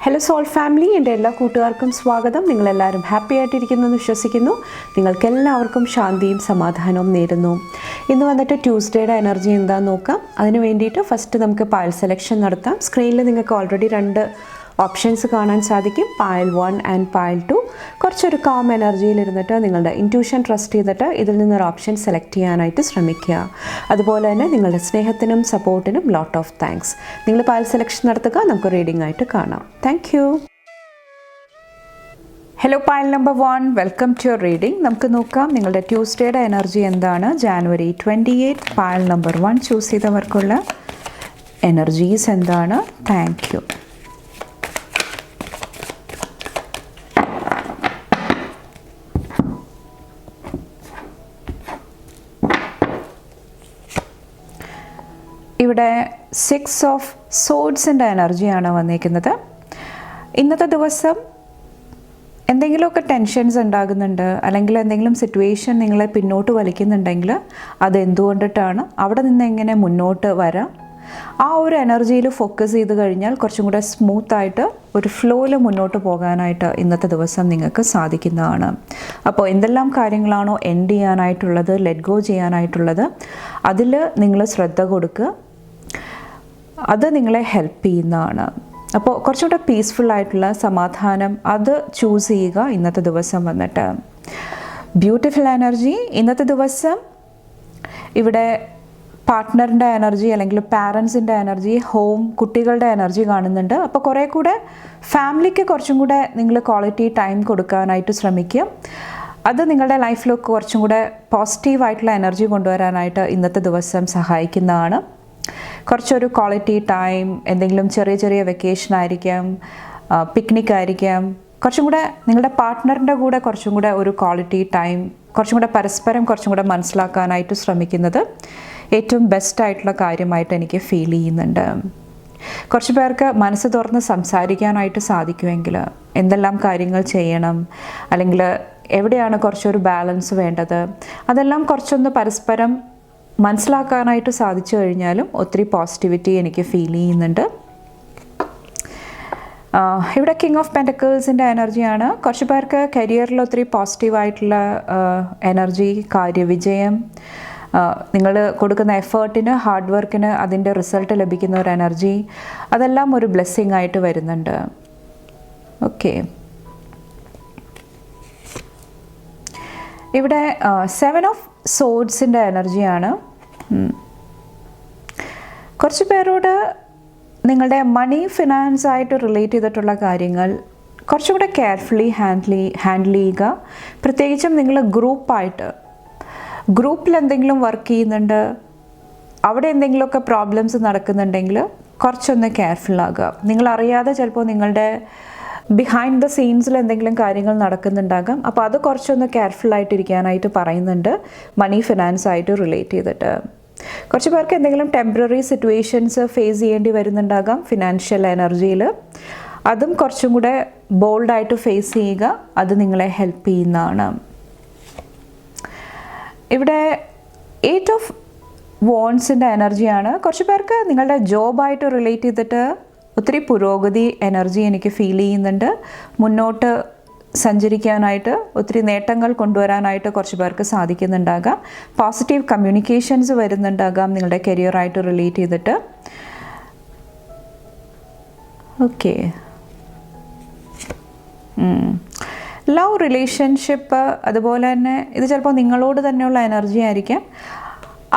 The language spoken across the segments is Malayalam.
ഹലോ സോൾ ഫാമിലി, എൻ്റെ എല്ലാ കൂട്ടുകാർക്കും സ്വാഗതം. നിങ്ങളെല്ലാവരും ഹാപ്പി ആയിട്ടിരിക്കുന്നെന്ന് വിശ്വസിക്കുന്നു. നിങ്ങൾക്കെല്ലാവർക്കും ശാന്തിയും സമാധാനവും നേരുന്നു. ഇന്ന് വന്നിട്ട് ട്യൂസ്ഡേയുടെ എനർജി എന്താണെന്ന് നോക്കാം. അതിന് വേണ്ടിയിട്ട് ഫസ്റ്റ് നമുക്ക് പായൽ സെലക്ഷൻ നടത്താം. സ്ക്രീനിൽ നിങ്ങൾക്ക് ഓൾറെഡി രണ്ട് ഓപ്ഷൻസ് കാണാൻ സാധിക്കും, പായൽ 1 ആൻഡ് പായൽ 2. കുറച്ചൊരു കാം എനർജിയിലിരുന്നിട്ട് നിങ്ങളുടെ ഇൻറ്റ്യൂഷൻ ട്രസ്റ്റ് ചെയ്തിട്ട് ഇതിൽ നിന്നൊരു ഓപ്ഷൻ സെലക്ട് ചെയ്യാനായിട്ട് ശ്രമിക്കുക. അതുപോലെ തന്നെ നിങ്ങളുടെ സ്നേഹത്തിനും സപ്പോർട്ടിനും ലോട്ട് ഓഫ് താങ്ക്സ്. നിങ്ങൾ പായൽ സെലക്ഷൻ നടത്തുക, നമുക്ക് റീഡിംഗ് ആയിട്ട് കാണാം. Thank you. Hello pile number 1, welcome to your reading. നമുക്ക് നോക്കാം നിങ്ങളുടെ ട്യൂസ്ഡേയുടെ എനർജി എന്താണ്. ജാനുവരി 28 പായൽ നമ്പർ 1 ചൂസ് ചെയ്തവർക്കുള്ള എനർജീസ് എന്താണ്. Thank you. ഇവിടെ 6 ഓഫ് സോഡ്സിൻ്റെ എനർജിയാണ് വന്നിരിക്കുന്നത്. ഇന്നത്തെ ദിവസം എന്തെങ്കിലുമൊക്കെ ടെൻഷൻസ് ഉണ്ടാകുന്നുണ്ട്, അല്ലെങ്കിൽ എന്തെങ്കിലും സിറ്റുവേഷൻ നിങ്ങളെ പിന്നോട്ട് വലിക്കുന്നുണ്ടെങ്കിൽ അതെന്തുകൊണ്ടിട്ടാണ്, അവിടെ നിന്ന് എങ്ങനെ മുന്നോട്ട് വരാം, ആ ഒരു എനർജിയിൽ ഫോക്കസ് ചെയ്ത് കഴിഞ്ഞാൽ കുറച്ചും കൂടെ സ്മൂത്തായിട്ട് ഒരു ഫ്ലോയിൽ മുന്നോട്ട് പോകാനായിട്ട് ഇന്നത്തെ ദിവസം നിങ്ങൾക്ക് സാധിക്കുന്നതാണ്. അപ്പോൾ എന്തെല്ലാം കാര്യങ്ങളാണോ എൻഡ് ചെയ്യാനായിട്ടുള്ളത്, ലെറ്റ് ഗോ ചെയ്യാനായിട്ടുള്ളത്, അതിൽ നിങ്ങൾ ശ്രദ്ധ കൊടുക്കുക. അത് നിങ്ങളെ ഹെൽപ്പ് ചെയ്യുന്നതാണ്. അപ്പോൾ കുറച്ചുകൂടെ പീസ്ഫുൾ ആയിട്ടുള്ള സമാധാനം അത് ചൂസ് ചെയ്യുക ഇന്നത്തെ ദിവസം വന്നിട്ട്. ബ്യൂട്ടിഫുൾ എനർജി ഇന്നത്തെ ദിവസം. ഇവിടെ പാർട്ട്ണറിൻ്റെ എനർജി അല്ലെങ്കിൽ പാരൻസിൻ്റെ എനർജി, ഹോം, കുട്ടികളുടെ എനർജി കാണുന്നുണ്ട്. അപ്പോൾ കുറേ കൂടെ ഫാമിലിക്ക് കുറച്ചും കൂടെ നിങ്ങൾ ക്വാളിറ്റി ടൈം കൊടുക്കാനായിട്ട് ശ്രമിക്കുക. അത് നിങ്ങളുടെ ലൈഫിലൊക്കെ കുറച്ചും കൂടെ പോസിറ്റീവായിട്ടുള്ള എനർജി കൊണ്ടുവരാനായിട്ട് ഇന്നത്തെ ദിവസം സഹായിക്കുന്നതാണ്. കുറച്ചൊരു ക്വാളിറ്റി ടൈം, എന്തെങ്കിലും ചെറിയ ചെറിയ വെക്കേഷൻ ആയിരിക്കാം, പിക്നിക് ആയിരിക്കാം, കുറച്ചും കൂടെ നിങ്ങളുടെ പാർട്ട്ണറിൻ്റെ കൂടെ കുറച്ചും കൂടെ ഒരു ക്വാളിറ്റി ടൈം, കുറച്ചും കൂടെ പരസ്പരം കുറച്ചും കൂടെ മനസ്സിലാക്കാനായിട്ട് ശ്രമിക്കുന്നത് ഏറ്റവും ബെസ്റ്റ് ആയിട്ടുള്ള കാര്യമായിട്ട് എനിക്ക് ഫീൽ ചെയ്യുന്നുണ്ട്. കുറച്ച് പേർക്ക് മനസ്സ് തുറന്ന് സംസാരിക്കാനായിട്ട് സാധിക്കുമെങ്കിൽ എന്തെല്ലാം കാര്യങ്ങൾ ചെയ്യണം, അല്ലെങ്കിൽ എവിടെയാണ് കുറച്ചൊരു ബാലൻസ് വേണ്ടത്, അതെല്ലാം കുറച്ചൊന്ന് പരസ്പരം മനസ്സിലാക്കാനായിട്ട് സാധിച്ചു കഴിഞ്ഞാലും ഒത്തിരി പോസിറ്റിവിറ്റി എനിക്ക് ഫീൽ ചെയ്യുന്നുണ്ട്. ഇവിടെ കിങ് ഓഫ് പെൻറ്റക്കിൾസിൻ്റെ എനർജിയാണ്. കുറച്ച് പേർക്ക് കരിയറിൽ ഒത്തിരി പോസിറ്റീവായിട്ടുള്ള എനർജി, കാര്യവിജയം, നിങ്ങൾ കൊടുക്കുന്ന എഫേർട്ടിന്, ഹാർഡ് വർക്കിന് അതിൻ്റെ റിസൾട്ട് ലഭിക്കുന്ന ഒരു എനർജി, അതെല്ലാം ഒരു ബ്ലെസ്സിങ് ആയിട്ട് വരുന്നുണ്ട്. ഓക്കെ, ഇവിടെ 7 ഓഫ് സോഡ്സിൻ്റെ എനർജിയാണ്. കുറച്ച് പേരോട് നിങ്ങളുടെ മണി, ഫിനാൻസ് ആയിട്ട് റിലേറ്റ് ചെയ്തിട്ടുള്ള കാര്യങ്ങൾ കുറച്ചും കൂടെ കെയർഫുള്ളി ഹാൻഡിൽ ചെയ്യുക. പ്രത്യേകിച്ചും നിങ്ങൾ ഗ്രൂപ്പിൽ എന്തെങ്കിലും വർക്ക് ചെയ്യുന്നുണ്ട്, അവിടെ എന്തെങ്കിലുമൊക്കെ പ്രോബ്ലംസ് നടക്കുന്നുണ്ടെങ്കിൽ കുറച്ചൊന്ന് കെയർഫുൾ ആകുക. നിങ്ങളറിയാതെ ചിലപ്പോൾ നിങ്ങളുടെ ബിഹൈൻഡ് ദ സീൻസിൽ എന്തെങ്കിലും കാര്യങ്ങൾ നടക്കുന്നുണ്ടാകാം. അപ്പോൾ അത് കുറച്ചൊന്ന് കെയർഫുള്ളായിട്ടിരിക്കാനായിട്ട് പറയുന്നുണ്ട്, മണി, ഫിനാൻസ് ആയിട്ട് റിലേറ്റ് ചെയ്തിട്ട്. കുറച്ച് പേർക്ക് എന്തെങ്കിലും ടെമ്പററി സിറ്റുവേഷൻസ് ഫേസ് ചെയ്യേണ്ടി വരുന്നുണ്ടാകാം ഫിനാൻഷ്യൽ എനർജിയിൽ. അതും കുറച്ചും കൂടെ ബോൾഡായിട്ട് ഫേസ് ചെയ്യുക, അത് നിങ്ങളെ ഹെൽപ്പ് ചെയ്യുന്നതാണ്. ഇവിടെ 8 ഓഫ് വോൺസിൻ്റെ എനർജിയാണ്. കുറച്ച് പേർക്ക് നിങ്ങളുടെ ജോബായിട്ട് റിലേറ്റ് ചെയ്തിട്ട് ഒത്തിരി പുരോഗതി എനർജി എനിക്ക് ഫീൽ ചെയ്യുന്നുണ്ട്. മുന്നോട്ട് സഞ്ചരിക്കാനായിട്ട്, ഒത്തിരി നേട്ടങ്ങൾ കൊണ്ടുവരാനായിട്ട് കുറച്ച് പേർക്ക് സാധിക്കുന്നുണ്ടാകാം. പോസിറ്റീവ് കമ്മ്യൂണിക്കേഷൻസ് വരുന്നുണ്ടാകാം നിങ്ങളുടെ കരിയറായിട്ട് റിലേറ്റ് ചെയ്തിട്ട്. ഓക്കെ, ലവ്, റിലേഷൻഷിപ്പ്, അതുപോലെ തന്നെ ഇത് ചിലപ്പോൾ നിങ്ങളോട് തന്നെയുള്ള എനർജി ആയിരിക്കാം.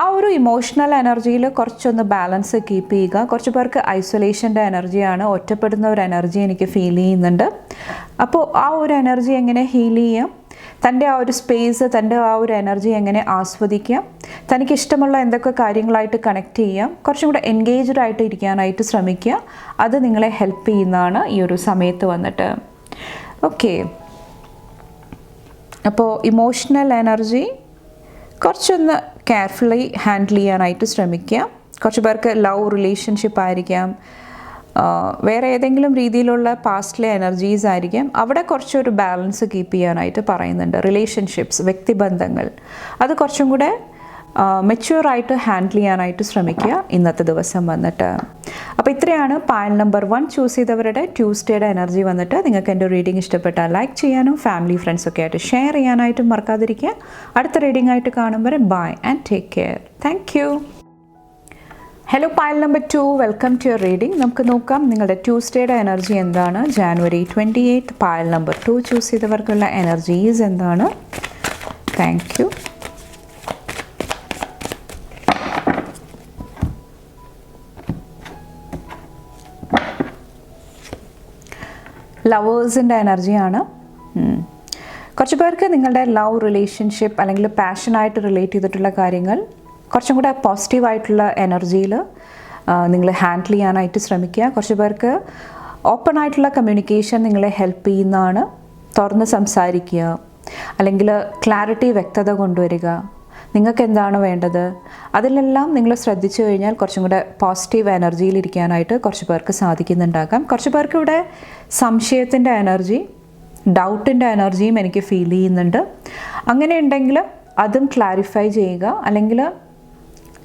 ആ ഒരു ഇമോഷണൽ എനർജിയിൽ കുറച്ചൊന്ന് ബാലൻസ് കീപ്പ് ചെയ്യുക. കുറച്ച് പേർക്ക് ഐസൊലേഷൻ്റെ എനർജിയാണ്, ഒറ്റപ്പെടുന്ന ഒരു എനർജി എനിക്ക് ഫീൽ ചെയ്യുന്നുണ്ട്. അപ്പോൾ ആ ഒരു എനർജി എങ്ങനെ ഹീൽ ചെയ്യാം, തൻ്റെ ആ ഒരു സ്പേസ്, തൻ്റെ ആ ഒരു എനർജി എങ്ങനെ ആസ്വദിക്കാം, തനിക്ക് ഇഷ്ടമുള്ള എന്തൊക്കെ കാര്യങ്ങളായിട്ട് കണക്ട് ചെയ്യാം, കുറച്ചും കൂടെ എൻഗേജ്ഡ് ആയിട്ട് ഇരിക്കാനായിട്ട് ശ്രമിക്കുക. അത് നിങ്ങളെ ഹെൽപ്പ് ചെയ്യുന്നതാണ് ഈ ഒരു സമയത്ത് വന്നിട്ട്. ഓക്കെ, അപ്പോൾ ഇമോഷണൽ എനർജി കുറച്ചൊന്ന് കെയർഫുള്ളി ഹാൻഡിൽ ചെയ്യാനായിട്ട് ശ്രമിക്കുക. കുറച്ച് പേർക്ക് ലവ്, റിലേഷൻഷിപ്പ് ആയിരിക്കാം, വേറെ ഏതെങ്കിലും രീതിയിലുള്ള പാസ്റ്റിലെ എനർജീസ് ആയിരിക്കാം. അവിടെ കുറച്ചൊരു ബാലൻസ് കീപ്പ് ചെയ്യാനായിട്ട് പറയുന്നുണ്ട്. റിലേഷൻഷിപ്സ്, വ്യക്തിബന്ധങ്ങൾ, അത് കുറച്ചും കൂടെ മെച്യൂറായിട്ട് ഹാൻഡിൽ ചെയ്യാനായിട്ട് ശ്രമിക്കുക ഇന്നത്തെ ദിവസം വന്നിട്ട്. അപ്പോൾ ഇത്രയാണ് പൈൽ നമ്പർ 1 ചൂസ് ചെയ്തവരുടെ ട്യൂസ്ഡേയുടെ എനർജി വന്നിട്ട്. നിങ്ങൾക്ക് എൻ്റെ റീഡിംഗ് ഇഷ്ടപ്പെട്ടാൽ ലൈക്ക് ചെയ്യാനും ഫാമിലി ഫ്രണ്ട്സൊക്കെ ആയിട്ട് ഷെയർ ചെയ്യാനായിട്ടും മറക്കാതിരിക്കുക. അടുത്ത റീഡിംഗ് ആയിട്ട് കാണും വരെ bye and take care. Thank you. Hello pile number 2, welcome to your reading. നമുക്ക് നോക്കാം നിങ്ങളുടെ ട്യൂസ്ഡേയുടെ എനർജി എന്താണ്. ജാനുവരി 28 പൈൽ നമ്പർ 2 ചൂസ് ചെയ്തവർക്കുള്ള എനർജീസ് എന്താണ്. Thank you. ലവേഴ്സിൻ്റെ എനർജിയാണ്. കുറച്ച് പേർക്ക് നിങ്ങളുടെ ലവ് റിലേഷൻഷിപ്പ് അല്ലെങ്കിൽ പാഷനായിട്ട് റിലേറ്റ് ചെയ്തിട്ടുള്ള കാര്യങ്ങൾ കുറച്ചും കൂടെ പോസിറ്റീവായിട്ടുള്ള എനർജിയിൽ നിങ്ങൾ ഹാൻഡിൽ ചെയ്യാനായിട്ട് ശ്രമിക്കുക. കുറച്ച് പേർക്ക് ഓപ്പൺ ആയിട്ടുള്ള കമ്മ്യൂണിക്കേഷൻ നിങ്ങളെ ഹെൽപ്പ് ചെയ്യുന്നതാണ്. തുറന്ന് സംസാരിക്കുക, അല്ലെങ്കിൽ ക്ലാരിറ്റി, വ്യക്തത കൊണ്ടുവരിക. നിങ്ങൾക്ക് എന്താണ് വേണ്ടത് അതിലെല്ലാം നിങ്ങൾ ശ്രദ്ധിച്ചു കഴിഞ്ഞാൽ കുറച്ചും കൂടെ പോസിറ്റീവ് എനർജിയിലിരിക്കാനായിട്ട് കുറച്ച് പേർക്ക് സാധിക്കുന്നുണ്ടാകാം. കുറച്ച് പേർക്ക് ഇവിടെ സംശയത്തിൻ്റെ എനർജി, ഡൗട്ടിൻ്റെ എനർജിയും എനിക്ക് ഫീൽ ചെയ്യുന്നുണ്ട്. അങ്ങനെ ഉണ്ടെങ്കിൽ അതും ക്ലാരിഫൈ ചെയ്യുക. അല്ലെങ്കിൽ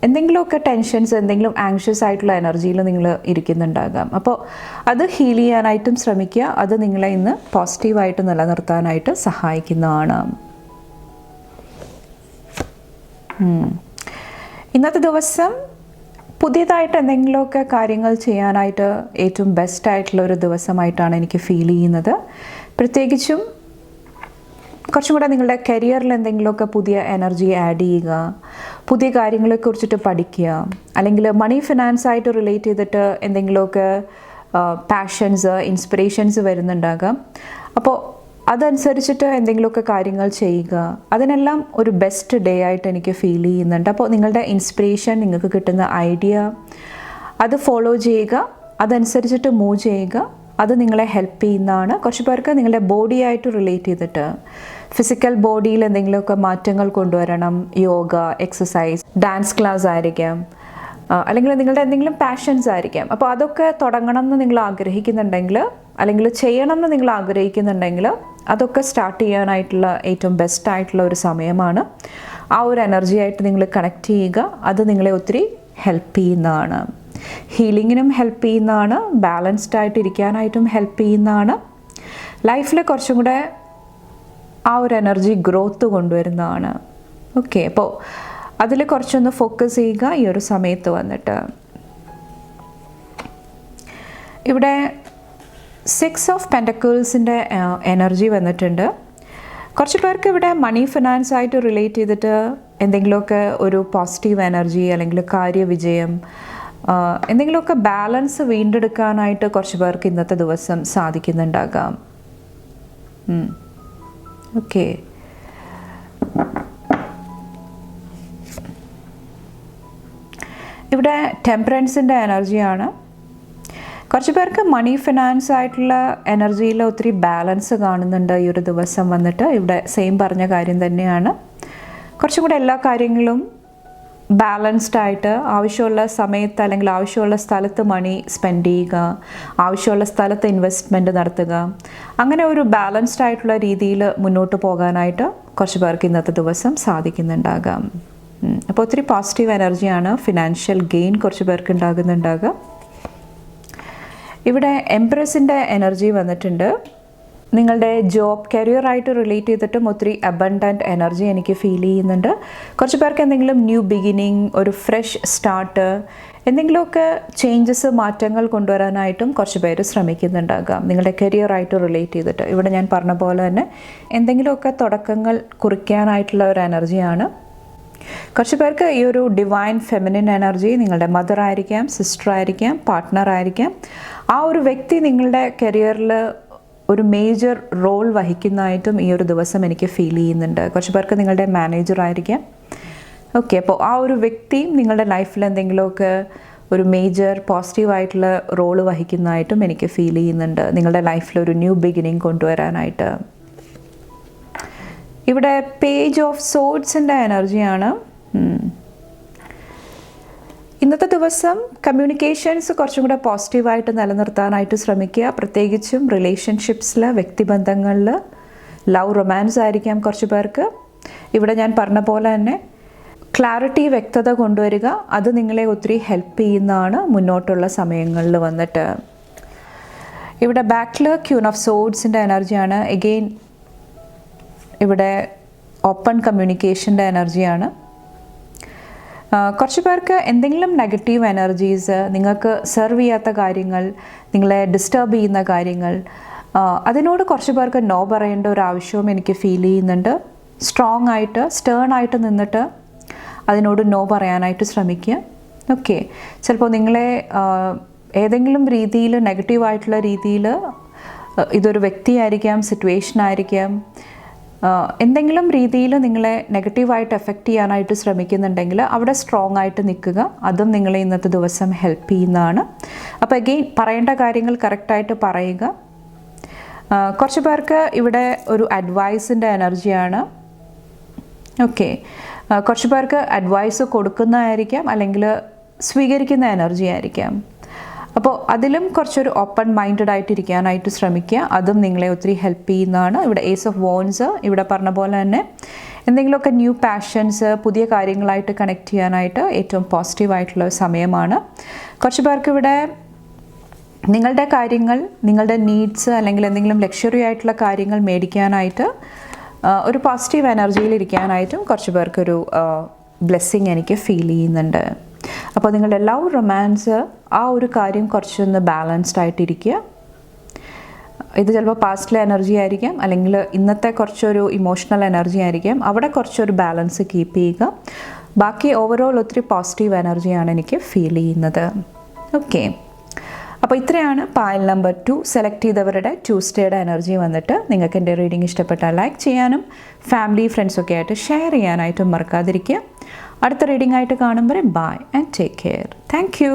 എന്തെങ്കിലുമൊക്കെ ടെൻഷൻസ്, എന്തെങ്കിലും ആങ്ഷ്യസ് ആയിട്ടുള്ള എനർജിയിൽ നിങ്ങൾ ഇരിക്കുന്നുണ്ടാകാം. അപ്പോൾ അത് ഹീൽ ചെയ്യാനായിട്ടും ശ്രമിക്കുക. അത് നിങ്ങളെ ഇന്ന് പോസിറ്റീവായിട്ട് നിലനിർത്താനായിട്ട് സഹായിക്കുന്നതാണ്. ഇന്നത്തെ ദിവസം പുതിയതായിട്ട് എന്തെങ്കിലുമൊക്കെ കാര്യങ്ങൾ ചെയ്യാനായിട്ട് ഏറ്റവും ബെസ്റ്റ് ആയിട്ടുള്ള ഒരു ദിവസമായിട്ടാണ് എനിക്ക് ഫീൽ ചെയ്യുന്നത്. പ്രത്യേകിച്ചും കുറച്ചും കൂടെ നിങ്ങളുടെ കരിയറിൽ എന്തെങ്കിലുമൊക്കെ പുതിയ എനർജി ആഡ് ചെയ്യുക, പുതിയ കാര്യങ്ങളെക്കുറിച്ചിട്ട് പഠിക്കുക, അല്ലെങ്കിൽ മണി ഫിനാൻസായിട്ട് റിലേറ്റ് ചെയ്തിട്ട് എന്തെങ്കിലുമൊക്കെ പാഷൻസ്, ഇൻസ്പിറേഷൻസ് വരുന്നുണ്ടാകാം. അപ്പോൾ അതനുസരിച്ചിട്ട് എന്തെങ്കിലുമൊക്കെ കാര്യങ്ങൾ ചെയ്യുക. അതിനെല്ലാം ഒരു ബെസ്റ്റ് ഡേ ആയിട്ട് എനിക്ക് ഫീൽ ചെയ്യുന്നുണ്ട്. അപ്പോൾ നിങ്ങളുടെ ഇൻസ്പിറേഷൻ, നിങ്ങൾക്ക് കിട്ടുന്ന ഐഡിയ അത് ഫോളോ ചെയ്യുക, അതനുസരിച്ചിട്ട് മൂവ് ചെയ്യുക. അത് നിങ്ങളെ ഹെൽപ്പ് ചെയ്യുന്നതാണ്. കുറച്ച് പേർക്ക് നിങ്ങളുടെ ബോഡിയായിട്ട് റിലേറ്റ് ചെയ്തിട്ട് ഫിസിക്കൽ ബോഡിയിൽ എന്തെങ്കിലുമൊക്കെ മാറ്റങ്ങൾ കൊണ്ടുവരണം. യോഗ, എക്സസൈസ്, ഡാൻസ് ക്ലാസ് ആയിരിക്കാം, അല്ലെങ്കിൽ നിങ്ങളുടെ എന്തെങ്കിലും പാഷൻസ് ആയിരിക്കാം. അപ്പോൾ അതൊക്കെ തുടങ്ങണം എന്ന് നിങ്ങൾ ആഗ്രഹിക്കുന്നുണ്ടെങ്കിൽ, അല്ലെങ്കിൽ ചെയ്യണം എന്ന് നിങ്ങൾ ആഗ്രഹിക്കുന്നുണ്ടെങ്കിൽ അതൊക്കെ സ്റ്റാർട്ട് ചെയ്യാനായിട്ടുള്ള ഏറ്റവും ബെസ്റ്റ് ആയിട്ടുള്ള ഒരു സമയമാണ്. ആ ഒരു എനർജിയായിട്ട് നിങ്ങൾ കണക്ട് ചെയ്യുക. അത് നിങ്ങളെ ഒത്തിരി ഹെൽപ്പ് ചെയ്യുന്നതാണ്. ഹീലിങ്ങിനും ഹെൽപ്പ് ചെയ്യുന്നതാണ്. ബാലൻസ്ഡ് ആയിട്ട് ഇരിക്കാനായിട്ടും ഹെൽപ്പ് ചെയ്യുന്നതാണ്. ലൈഫിൽ കുറച്ചും കൂടെ ആ ഒരു എനർജി ഗ്രോത്ത് കൊണ്ടുവരുന്നതാണ്. ഓക്കെ, അപ്പോൾ അതിൽ കുറച്ചൊന്ന് ഫോക്കസ് ചെയ്യുക ഈ ഒരു സമയത്ത് വന്നിട്ട്. ഇവിടെ 6 ഓഫ് പെൻറ്റക്കിൾസിൻ്റെ എനർജി വന്നിട്ടുണ്ട്. കുറച്ച് പേർക്ക് ഇവിടെ മണി ഫിനാൻസ് ആയിട്ട് റിലേറ്റ് ചെയ്തിട്ട് എന്തെങ്കിലുമൊക്കെ ഒരു പോസിറ്റീവ് എനർജി, അല്ലെങ്കിൽ കാര്യവിജയം, എന്തെങ്കിലുമൊക്കെ ബാലൻസ് വീണ്ടെടുക്കാനായിട്ട് കുറച്ച് പേർക്ക് ഇന്നത്തെ ദിവസം സാധിക്കുന്നുണ്ടാകാം. ഓക്കെ, ഇവിടെ ടെമ്പറൻസിൻ്റെ എനർജിയാണ്. കുറച്ച് പേർക്ക് മണി ഫിനാൻസ് ആയിട്ടുള്ള എനർജിയിൽ ഒത്തിരി ബാലൻസ് കാണുന്നുണ്ട് ഈ ഒരു ദിവസം വന്നിട്ട്. ഇവിടെ സെയിം പറഞ്ഞ കാര്യം തന്നെയാണ്. കുറച്ചും കൂടെ എല്ലാ കാര്യങ്ങളും ബാലൻസ്ഡ് ആയിട്ട് ആവശ്യമുള്ള സമയത്ത് അല്ലെങ്കിൽ ആവശ്യമുള്ള സ്ഥലത്ത് മണി സ്പെൻഡ് ചെയ്യുക, ആവശ്യമുള്ള സ്ഥലത്ത് ഇൻവെസ്റ്റ്മെൻറ്റ് നടത്തുക. അങ്ങനെ ഒരു ബാലൻസ്ഡ് ആയിട്ടുള്ള രീതിയിൽ മുന്നോട്ട് പോകാനായിട്ട് കുറച്ച് പേർക്ക് ഇന്നത്തെ ദിവസം സാധിക്കുന്നുണ്ടാകാം. അപ്പോൾ ഒത്തിരി പോസിറ്റീവ് എനർജിയാണ്. ഫിനാൻഷ്യൽ ഗെയിൻ കുറച്ച് പേർക്ക് ഉണ്ടാകുന്നുണ്ടാകുക. ഇവിടെ എംപ്രസിൻ്റെ എനർജി വന്നിട്ടുണ്ട്. നിങ്ങളുടെ ജോബ്, കരിയറായിട്ട് റിലേറ്റ് ചെയ്തിട്ടും ഒത്തിരി അബണ്ടൻറ്റ് എനർജി എനിക്ക് ഫീൽ ചെയ്യുന്നുണ്ട്. കുറച്ച് പേർക്ക് എന്തെങ്കിലും ന്യൂ ബിഗിനിങ്, ഒരു ഫ്രഷ് സ്റ്റാർട്ട്, എന്തെങ്കിലുമൊക്കെ ചേഞ്ചസ്, മാറ്റങ്ങൾ കൊണ്ടുവരാനായിട്ടും കുറച്ച് പേര് ശ്രമിക്കുന്നുണ്ടാകാം നിങ്ങളുടെ കരിയറായിട്ട് റിലേറ്റ് ചെയ്തിട്ട്. ഇവിടെ ഞാൻ പറഞ്ഞ പോലെ തന്നെ എന്തെങ്കിലുമൊക്കെ തുടക്കങ്ങൾ കുറിക്കാനായിട്ടുള്ള ഒരു എനർജിയാണ്. കുറച്ച് പേർക്ക് ഈ ഒരു ഡിവൈൻ ഫെമിനിൻ എനർജി, നിങ്ങളുടെ മദർ ആയിരിക്കാം, സിസ്റ്റർ ആയിരിക്കാം, പാർട്ട്ണർ ആയിരിക്കാം. ആ ഒരു വ്യക്തി നിങ്ങളുടെ കരിയറിൽ ഒരു മേജർ റോൾ വഹിക്കുന്നതായിട്ടും ഈ ഒരു ദിവസം എനിക്ക് ഫീൽ ചെയ്യുന്നുണ്ട്. കുറച്ച് പേർക്ക് നിങ്ങളുടെ മാനേജർ ആയിരിക്കാം. ഓക്കെ, അപ്പോൾ ആ ഒരു വ്യക്തിയും നിങ്ങളുടെ ലൈഫിൽ എന്തെങ്കിലുമൊക്കെ ഒരു മേജർ പോസിറ്റീവായിട്ടുള്ള റോള് വഹിക്കുന്നതായിട്ടും എനിക്ക് ഫീൽ ചെയ്യുന്നുണ്ട്. നിങ്ങളുടെ ലൈഫിൽ ഒരു ന്യൂ ബിഗിനിങ് കൊണ്ടുവരാനായിട്ട്. ഇവിടെ പേജ് ഓഫ് സോഡ്സിൻ്റെ എനർജിയാണ്. ഇന്നത്തെ ദിവസം കമ്മ്യൂണിക്കേഷൻസ് കുറച്ചും കൂടെ പോസിറ്റീവായിട്ട് നിലനിർത്താനായിട്ട് ശ്രമിക്കുക. പ്രത്യേകിച്ചും റിലേഷൻഷിപ്സിൽ, വ്യക്തിബന്ധങ്ങളിൽ, ലവ്, റൊമാൻസ് ആയിരിക്കാം കുറച്ച് പേർക്ക്. ഇവിടെ ഞാൻ പറഞ്ഞ പോലെ തന്നെ ക്ലാരിറ്റി, വ്യക്തത കൊണ്ടുവരിക. അത് നിങ്ങളെ ഒത്തിരി ഹെൽപ്പ് ചെയ്യുന്നതാണ് മുന്നോട്ടുള്ള സമയങ്ങളിൽ വന്നിട്ട്. ഇവിടെ ബാക്കിൽ ക്യൂൻ ഓഫ് സോഡ്സിൻ്റെ എനർജിയാണ്. എഗെയിൻ ഇവിടെ ഓപ്പൺ കമ്മ്യൂണിക്കേഷൻ്റെ എനർജിയാണ്. കുറച്ച് പേർക്ക് എന്തെങ്കിലും നെഗറ്റീവ് എനർജീസ്, നിങ്ങൾക്ക് സെർവ് ചെയ്യാത്ത കാര്യങ്ങൾ, നിങ്ങളെ ഡിസ്റ്റർബ് ചെയ്യുന്ന കാര്യങ്ങൾ, അതിനോട് കുറച്ച് പേർക്ക് നോ പറയേണ്ട ഒരു ആവശ്യവും എനിക്ക് ഫീൽ ചെയ്യുന്നുണ്ട്. സ്ട്രോങ് ആയിട്ട്, സ്റ്റേൺ ആയിട്ട് നിന്നിട്ട് അതിനോട് നോ പറയാനായിട്ട് ശ്രമിക്കുക. ഓക്കെ, ചിലപ്പോൾ നിങ്ങളെ ഏതെങ്കിലും രീതിയിൽ, നെഗറ്റീവായിട്ടുള്ള രീതിയിൽ, ഇതൊരു വ്യക്തിയായിരിക്കാം, സിറ്റുവേഷൻ ആയിരിക്കാം, എന്തെങ്കിലും രീതിയിൽ നിങ്ങളെ നെഗറ്റീവായിട്ട് എഫക്റ്റ് ചെയ്യാനായിട്ട് ശ്രമിക്കുന്നുണ്ടെങ്കിൽ അവിടെ സ്ട്രോങ് ആയിട്ട് നിൽക്കുക. അതും നിങ്ങളെ ഇന്നത്തെ ദിവസം ഹെൽപ്പ് ചെയ്യുന്നതാണ്. അപ്പോൾ അഗെയിൻ പറയേണ്ട കാര്യങ്ങൾ കറക്റ്റായിട്ട് പറയുക. കുറച്ച് പേർക്ക് ഇവിടെ ഒരു അഡ്വൈസിൻ്റെ എനർജിയാണ്. ഓക്കെ, കുറച്ച് പേർക്ക് അഡ്വൈസ് കൊടുക്കുന്നതായിരിക്കാം, അല്ലെങ്കിൽ സ്വീകരിക്കുന്ന എനർജി ആയിരിക്കാം. അപ്പോൾ അതിലും കുറച്ചൊരു ഓപ്പൺ മൈൻഡഡ് ആയിട്ടിരിക്കാനായിട്ട് ശ്രമിക്കുക. അതും നിങ്ങളെ ഒത്തിരി ഹെൽപ്പ് ചെയ്യുന്നതാണ്. ഇവിടെ ഏസ് ഓഫ് വോൺസ്, ഇവിടെ പറഞ്ഞ പോലെ തന്നെ എന്തെങ്കിലുമൊക്കെ ന്യൂ പാഷൻസ്, പുതിയ കാര്യങ്ങളായിട്ട് കണക്ട് ചെയ്യാനായിട്ട് ഏറ്റവും പോസിറ്റീവായിട്ടുള്ള സമയമാണ്. കുറച്ച് പേർക്ക് ഇവിടെ നിങ്ങളുടെ കാര്യങ്ങൾ, നിങ്ങളുടെ നീഡ്സ്, അല്ലെങ്കിൽ എന്തെങ്കിലും ലക്ഷറി ആയിട്ടുള്ള കാര്യങ്ങൾ മേടിക്കാനായിട്ട് ഒരു പോസിറ്റീവ് എനർജിയിൽ ഇരിക്കാനായിട്ടും കുറച്ച് പേർക്കൊരു ബ്ലെസ്സിങ് എനിക്ക് ഫീൽ ചെയ്യുന്നുണ്ട്. അപ്പോൾ നിങ്ങളുടെ ലവ്, റൊമാൻസ്, ആ ഒരു കാര്യം കുറച്ചൊന്ന് ബാലൻസ്ഡ് ആയിട്ടിരിക്കുക. ഇത് ചിലപ്പോൾ പാസ്റ്റിലെ എനർജി ആയിരിക്കാം, അല്ലെങ്കിൽ ഇന്നത്തെ കുറച്ചൊരു ഇമോഷണൽ എനർജി ആയിരിക്കാം. അവിടെ കുറച്ചൊരു ബാലൻസ് കീപ്പ് ചെയ്യുക. ബാക്കി ഓവറോൾ ഒത്തിരി പോസിറ്റീവ് എനർജിയാണ് എനിക്ക് ഫീൽ ചെയ്യുന്നത്. ഓക്കെ, അപ്പോൾ ഇത്രയാണ് പായൽ നമ്പർ 2 സെലക്ട് ചെയ്തവരുടെ ട്യൂസ്ഡേയുടെ എനർജി വന്നിട്ട്. നിങ്ങൾക്ക് എൻ്റെ റീഡിംഗ് ഇഷ്ടപ്പെട്ടാൽ ലൈക്ക് ചെയ്യാനും ഫാമിലി, ഫ്രണ്ട്സൊക്കെ ആയിട്ട് ഷെയർ ചെയ്യാനായിട്ടും മറക്കാതിരിക്കുക. അടുത്ത റീഡിംഗ് ആയിട്ട് കാണുമ്പോൾ bye and take care. Thank U.